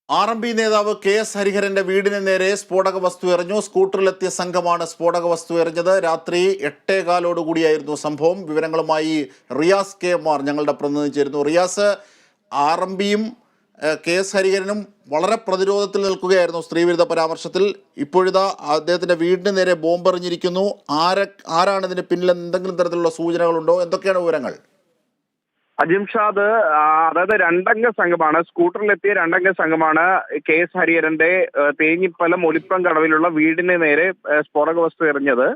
RMP നേതാവ് KS ഹരിഹരന്റെ വീടിന് നേരെ സ്ഫോടക വസ്തു എറിഞ്ഞു. സ്കൂട്ടറിലെത്തിയ സംഘമാണ് സ്ഫോടക വസ്തു എറിഞ്ഞത്. രാത്രി 8:15 സംഭവം. വിവരങ്ങളുമായി റിയാസ് KMR ഞങ്ങളുടെ പ്രതിനിധി ചേരുന്നു. റിയാസ്, RMPയും KS ഹരിഹരനും വളരെ പ്രതിരോധത്തിൽ നിൽക്കുകയായിരുന്നു സ്ത്രീവിരുദ്ധ പരാമർശത്തിൽ. ഇപ്പോഴിതാ അദ്ദേഹത്തിന്റെ വീടിന് നേരെ ബോംബെറിഞ്ഞിരിക്കുന്നു. ആരാണ് ഇതിന് പിന്നിലെന്ന് എന്തെങ്കിലും തരത്തിലുള്ള സൂചനകളുണ്ടോ? എന്തൊക്കെയാണ് വിവരങ്ങൾ? അജിംഷാദ്, അതായത് രണ്ടംഗ സംഘമാണ്, സ്കൂട്ടറിലെത്തിയ രണ്ടംഗ സംഘമാണ് KS ഹരിഹരന്റെ തേഞ്ഞിപ്പലം ഒലിപ്പം കടവിലുള്ള വീടിന് നേരെ സ്ഫോടക വസ്തു എറിഞ്ഞത്.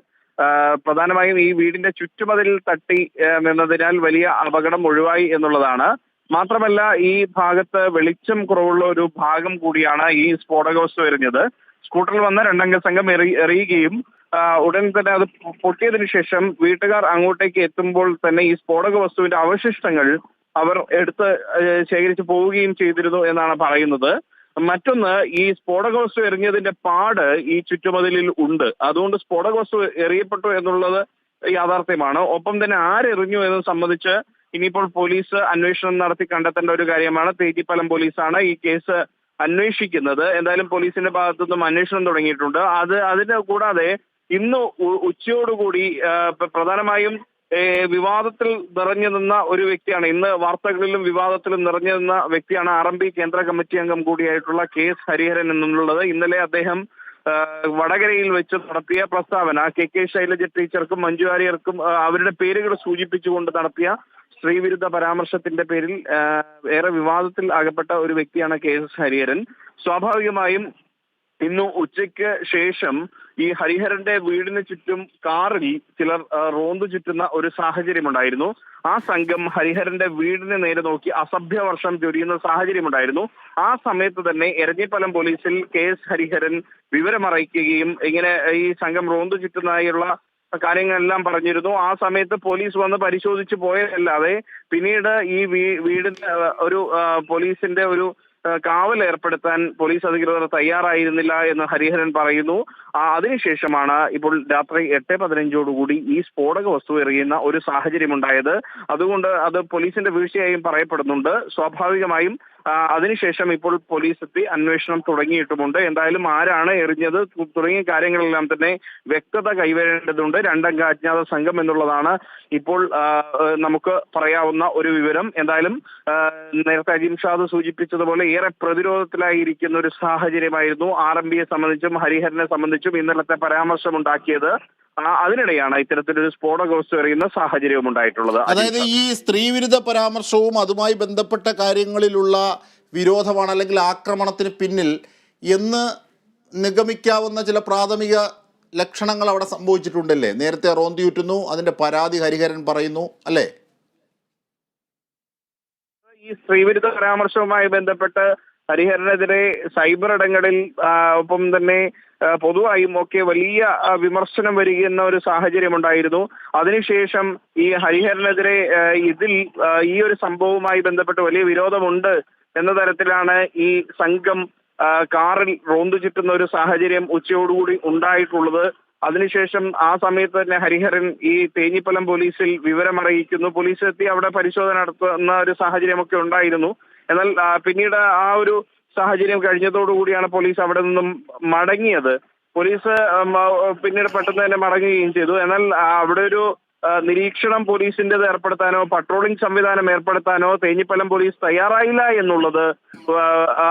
പ്രധാനമായും ഈ വീടിന്റെ ചുറ്റുമതിൽ തട്ടി നിന്നതിനാൽ വലിയ അപകടം ഒഴിവായി എന്നുള്ളതാണ്. മാത്രമല്ല, ഈ ഭാഗത്ത് വെളിച്ചം കുറവുള്ള ഒരു ഭാഗം കൂടിയാണ് ഈ സ്ഫോടക വസ്തു എറിഞ്ഞത്. സ്കൂട്ടറിൽ വന്ന രണ്ടംഗ സംഘം എറിയുകയും ഉടൻ തന്നെ അത് പൊട്ടിയതിനു ശേഷം വീട്ടുകാർ അങ്ങോട്ടേക്ക് എത്തുമ്പോൾ തന്നെ ഈ സ്ഫോടക വസ്തുവിന്റെ അവശിഷ്ടങ്ങൾ അവർ എടുത്ത് ശേഖരിച്ചു പോവുകയും ചെയ്തിരുന്നു എന്നാണ് പറയുന്നത്. മറ്റൊന്ന്, ഈ സ്ഫോടക വസ്തു എറിഞ്ഞതിന്റെ പാട് ഈ ചുറ്റുമതിലിൽ ഉണ്ട്. അതുകൊണ്ട് സ്ഫോടക വസ്തു എറിയപ്പെട്ടു എന്നുള്ളത് യാഥാർത്ഥ്യമാണ്. ഒപ്പം തന്നെ ആരെറിഞ്ഞു എന്നത് സംബന്ധിച്ച് ഇനിയിപ്പോൾ പോലീസ് അന്വേഷണം നടത്തി കണ്ടെത്തേണ്ട ഒരു കാര്യമാണ്. തേഞ്ഞിപ്പലം പോലീസാണ് ഈ കേസ് അന്വേഷിക്കുന്നത്. എന്തായാലും പോലീസിന്റെ ഭാഗത്തുനിന്നും അന്വേഷണം തുടങ്ങിയിട്ടുണ്ട്. അതിന് കൂടാതെ ഇന്ന് ഉച്ചയോടുകൂടി പ്രധാനമായും വിവാദത്തിൽ നിറഞ്ഞു നിന്ന ഒരു വ്യക്തിയാണ്, ഇന്ന് വാർത്തകളിലും വിവാദത്തിലും നിറഞ്ഞു നിന്ന വ്യക്തിയാണ് RMP കേന്ദ്ര കമ്മിറ്റി അംഗം കൂടിയായിട്ടുള്ള KS ഹരിഹരൻ എന്നുള്ളത്. ഇന്നലെ അദ്ദേഹം വടകരയിൽ വെച്ച് നടത്തിയ പ്രസ്താവന, KK ശൈലജ ടീച്ചർക്കും മഞ്ജു വാര്യർക്കും അവരുടെ പേരുകൾ സൂചിപ്പിച്ചുകൊണ്ട് നടത്തിയ സ്ത്രീവിരുദ്ധ പരാമർശത്തിന്റെ പേരിൽ ഏറെ വിവാദത്തിൽ അകപ്പെട്ട ഒരു വ്യക്തിയാണ് KS ഹരിഹരൻ. സ്വാഭാവികമായും ഇന്ന് ഉച്ചയ്ക്ക് ശേഷം ഈ ഹരിഹരന്റെ വീടിന് ചുറ്റും കാറിൽ ചിലർ റോന്തു ചുറ്റുന്ന ഒരു സാഹചര്യമുണ്ടായിരുന്നു. ആ സംഘം ഹരിഹരന്റെ വീടിന് നേരെ നോക്കി അസഭ്യവർഷം ചൊരിയുന്ന സാഹചര്യമുണ്ടായിരുന്നു. ആ സമയത്ത് തന്നെ എരഞ്ഞിപ്പലം പോലീസിൽ KS ഹരിഹരൻ വിവരമറിയിക്കുകയും ഇങ്ങനെ ഈ സംഘം റോന്തു ചുറ്റുന്നതായുള്ള കാര്യങ്ങളെല്ലാം പറഞ്ഞിരുന്നു. ആ സമയത്ത് പോലീസ് വന്ന് പരിശോധിച്ച് പോയതല്ലാതെ പിന്നീട് ഈ വീടിന്റെ ഒരു പോലീസിന്റെ ഒരു കാവൽ ഏർപ്പെടുത്താൻ പോലീസ് അധികൃതർ തയ്യാറായിരുന്നില്ല എന്ന് ഹരിഹരൻ പറയുന്നു. അതിനുശേഷമാണ് ഇപ്പോൾ രാത്രി 8:15 ഈ സ്ഫോടക വസ്തു എറിയുന്ന ഒരു സാഹചര്യം ഉണ്ടായത്. അതുകൊണ്ട് അത് പോലീസിന്റെ വീഴ്ചയായും പറയപ്പെടുന്നുണ്ട്. സ്വാഭാവികമായും അതിനുശേഷം ഇപ്പോൾ പോലീസ് എത്തി അന്വേഷണം തുടങ്ങിയിട്ടുമുണ്ട്. എന്തായാലും ആരാണ് എറിഞ്ഞത് തുടങ്ങിയ കാര്യങ്ങളെല്ലാം തന്നെ വ്യക്തത കൈവരേണ്ടതുണ്ട്. രണ്ടംഗ അജ്ഞാത സംഘം എന്നുള്ളതാണ് ഇപ്പോൾ നമുക്ക് പറയാവുന്ന ഒരു വിവരം. എന്തായാലും നേരത്തെ അജിംഷാദ് സൂചിപ്പിച്ചതുപോലെ ഏറെ പ്രതിരോധത്തിലായിരിക്കുന്ന ഒരു സാഹചര്യമായിരുന്നു RMPയെ സംബന്ധിച്ചും ഹരിഹരനെ സംബന്ധിച്ചും ഇന്നലത്തെ പരാമർശം ഉണ്ടാക്കിയത്. അതിനിടെയാണ് ഇത്തരത്തിലൊരു സ്ഫോടക വസ്തു എറിയുന്ന സാഹചര്യവും ഉണ്ടായിട്ടുള്ളത്. അതായത് ഈ സ്ത്രീവിരുദ്ധ പരാമർശവും അതുമായി ബന്ധപ്പെട്ട കാര്യങ്ങളിലുള്ള വിരോധമാണ് അല്ലെങ്കിൽ ആക്രമണത്തിന് പിന്നിൽ എന്ന് നിഗമിക്കാവുന്ന ചില പ്രാഥമിക ലക്ഷണങ്ങൾ അവിടെ സംഭവിച്ചിട്ടുണ്ടല്ലേ? നേരത്തെ റോന്തിയുറ്റുന്നു, അതിന്റെ പരാതി ഹരിഹരൻ പറയുന്നു, അല്ലേ? ഈ സ്ത്രീവിരുദ്ധ പരാമർശവുമായി ബന്ധപ്പെട്ട് ഹരിഹരനെതിരെ സൈബർ ഇടങ്ങളിൽ ഒപ്പം തന്നെ പൊതുവായും ഒക്കെ വലിയ വിമർശനം വരികയെന്ന ഒരു സാഹചര്യം ഉണ്ടായിരുന്നു. അതിനുശേഷം ഈ ഹരിഹരനെതിരെ ഈ ഒരു സംഭവവുമായി ബന്ധപ്പെട്ട് വലിയ വിരോധമുണ്ട് എന്ന തരത്തിലാണ് ഈ സംഘം കാറിൽ റോന്തു ചുറ്റുന്ന ഒരു സാഹചര്യം ഉച്ചയോടുകൂടി ഉണ്ടായിട്ടുള്ളത്. അതിനുശേഷം ആ സമയത്ത് തന്നെ ഹരിഹരൻ ഈ തേഞ്ഞിപ്പലം പോലീസിൽ വിവരമറിയിക്കുന്നു. പോലീസ് എത്തി അവിടെ പരിശോധന നടത്തുന്ന ഒരു സാഹചര്യമൊക്കെ ഉണ്ടായിരുന്നു. എന്നാൽ പിന്നീട് ആ ഒരു സാഹചര്യം കഴിഞ്ഞതോടുകൂടിയാണ് പോലീസ് അവിടെ നിന്നും മടങ്ങിയത്. പോലീസ് പിന്നീട് പെട്ടെന്ന് തന്നെ മടങ്ങുകയും ചെയ്തു. എന്നാൽ അവിടെ ഒരു നിരീക്ഷണം പോലീസിൻ്റെത് ഏർപ്പെടുത്താനോ പട്രോളിംഗ് സംവിധാനം ഏർപ്പെടുത്താനോ തേഞ്ഞിപ്പലം പോലീസ് തയ്യാറായില്ല എന്നുള്ളത്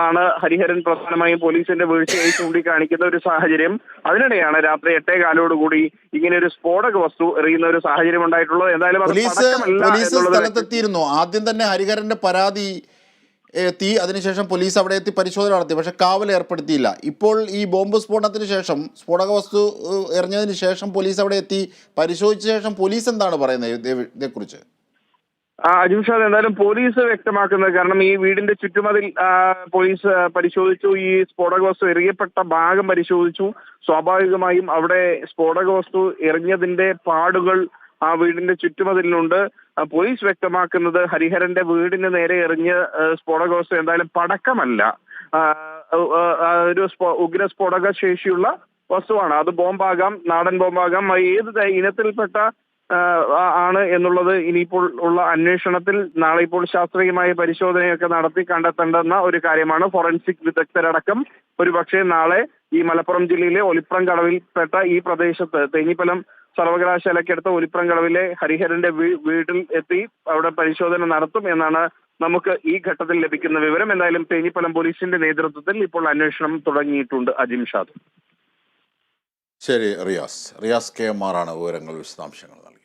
ആണ് ഹരിഹരൻ പ്രധാനമായും പോലീസിന്റെ വീഴ്ചയായി ചൂണ്ടിക്കാണിക്കുന്ന ഒരു സാഹചര്യം. അതിനിടെയാണ് രാത്രി 8:15 ഇങ്ങനെ ഒരു സ്ഫോടക വസ്തു എറിയുന്ന ഒരു സാഹചര്യം ഉണ്ടായിട്ടുള്ളത്. എന്തായാലും പോലീസ് സ്ഥലത്തെത്തിയിരുന്നു. ആദ്യം തന്നെ ഹരിഹരന്റെ പരാതി എത്തി, അതിനുശേഷം പോലീസ് അവിടെ എത്തി പരിശോധന നടത്തി, പക്ഷെ കാവൽ ഏർപ്പെടുത്തിയില്ല. ഇപ്പോൾ ഈ ബോംബ് സ്ഫോടനത്തിന് ശേഷം, സ്ഫോടക വസ്തു എറിഞ്ഞതിന് ശേഷം പോലീസ് അവിടെ എത്തി പരിശോധിച്ച ശേഷം പോലീസ് എന്താണ് പറയുന്നത് ഇതേക്കുറിച്ച്? അജിംഷാദ്, എന്തായാലും പോലീസ് വ്യക്തമാക്കുന്നത്, കാരണം ഈ വീടിന്റെ ചുറ്റുമതിൽ പോലീസ് പരിശോധിച്ചു, ഈ സ്ഫോടക വസ്തു എറിയപ്പെട്ട ഭാഗം പരിശോധിച്ചു. സ്വാഭാവികമായും അവിടെ സ്ഫോടക വസ്തു എറിഞ്ഞതിന്റെ പാടുകൾ ആ വീടിന്റെ ചുറ്റുമതിലുണ്ട്. പോലീസ് വ്യക്തമാക്കുന്നത് ഹരിഹരന്റെ വീടിന് നേരെ എറിഞ്ഞ് സ്ഫോടക വസ്തു എന്തായാലും പടക്കമല്ല, ഒരു ഉഗ്ര സ്ഫോടക ശേഷിയുള്ള വസ്തുവാണ്. അത് ബോംബാകാം, നാടൻ ബോംബാകാം, ഏത് ഇനത്തിൽപ്പെട്ട ആണ് എന്നുള്ളത് ഇനിയിപ്പോൾ ഉള്ള അന്വേഷണത്തിൽ നാളെ ഇപ്പോൾ ശാസ്ത്രീയമായ പരിശോധനയൊക്കെ നടത്തി കണ്ടെത്തേണ്ടുന്ന ഒരു കാര്യമാണ്. ഫോറൻസിക് വിദഗ്ധരടക്കം ഒരുപക്ഷെ നാളെ ഈ മലപ്പുറം ജില്ലയിലെ ഒലിപ്രം കടവിൽപ്പെട്ട ഈ പ്രദേശത്ത് തേഞ്ഞിപ്പലം സർവകലാശാലയ്ക്കടുത്ത ഒലിപ്രം കടവിലെ ഹരിഹരന്റെ വീട്ടിൽ എത്തി അവിടെ പരിശോധന നടത്തും എന്നാണ് നമുക്ക് ഈ ഘട്ടത്തിൽ ലഭിക്കുന്ന വിവരം. എന്തായാലും തേഞ്ഞിപ്പലം പോലീസിന്റെ നേതൃത്വത്തിൽ ഇപ്പോൾ അന്വേഷണം തുടങ്ങിയിട്ടുണ്ട്. അജിംഷാദ്. ശരി, റിയാസ് KM ആണ് വിവരങ്ങൾ വിശദാംശങ്ങൾ നൽകി.